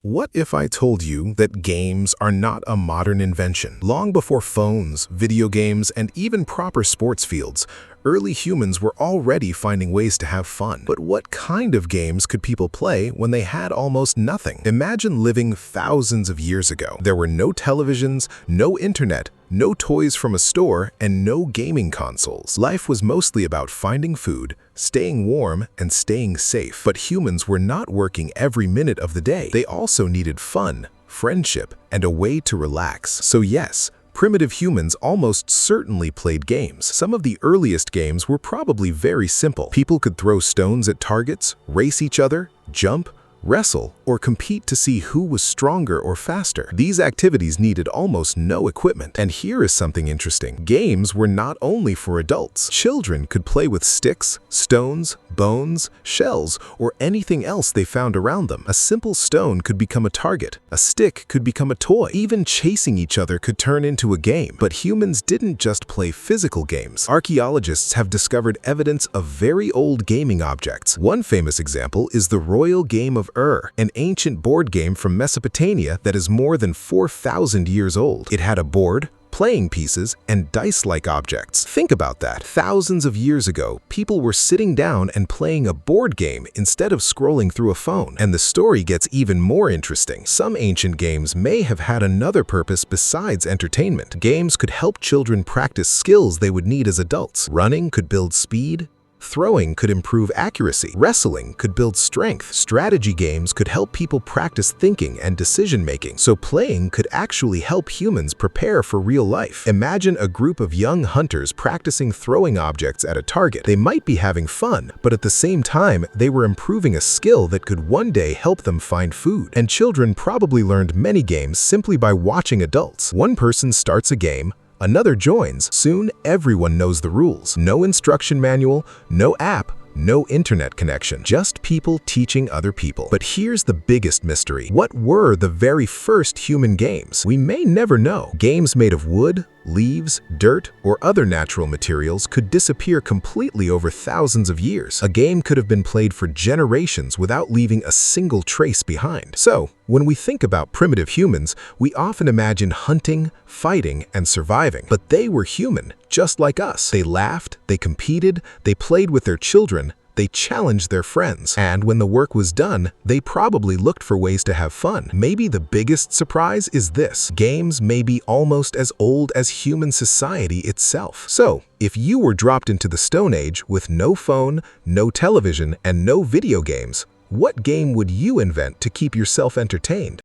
What if I told you that games are not a modern invention? Long before phones, video games, and even proper sports fields, early humans were already finding ways to have fun. But what kind of games could people play when they had almost nothing? Imagine living thousands of years ago. There were no televisions, no internet, no toys from a store, and no gaming consoles. Life was mostly about finding food, staying warm, and staying safe. But humans were not working every minute of the day. They also needed fun, friendship, and a way to relax. So yes, primitive humans almost certainly played games. Some of the earliest games were probably very simple. People could throw stones at targets, race each other, jump, wrestle, or compete to see who was stronger or faster. These activities needed almost no equipment. And here is something interesting. Games were not only for adults. Children could play with sticks, stones, bones, shells, or anything else they found around them. A simple stone could become a target. A stick could become a toy. Even chasing each other could turn into a game. But humans didn't just play physical games. Archaeologists have discovered evidence of very old gaming objects. One famous example is the royal game of an ancient board game from Mesopotamia that is more than 4,000 years old. It had a board, playing pieces, and dice-like objects. Think about that. Thousands of years ago, people were sitting down and playing a board game instead of scrolling through a phone. And the story gets even more interesting. Some ancient games may have had another purpose besides entertainment. Games could help children practice skills they would need as adults. Running could build speed. Throwing could improve accuracy. Wrestling could build strength. Strategy games could help people practice thinking and decision-making. So playing could actually help humans prepare for real life. Imagine a group of young hunters practicing throwing objects at a target. They might be having fun, but at the same time, they were improving a skill that could one day help them find food. And children probably learned many games simply by watching adults. One person starts a game, another joins. Soon, everyone knows the rules. No instruction manual, no app, no internet connection. Just people teaching other people. But here's the biggest mystery. What were the very first human games? We may never know. Games made of wood, leaves, dirt, or other natural materials could disappear completely over thousands of years. A game could have been played for generations without leaving a single trace behind. So, when we think about primitive humans, we often imagine hunting, fighting, and surviving. But they were human, just like us. They laughed, they competed, they played with their children, they challenged their friends. And when the work was done, they probably looked for ways to have fun. Maybe the biggest surprise is this: games may be almost as old as human society itself. So, if you were dropped into the Stone Age with no phone, no television, and no video games, what game would you invent to keep yourself entertained?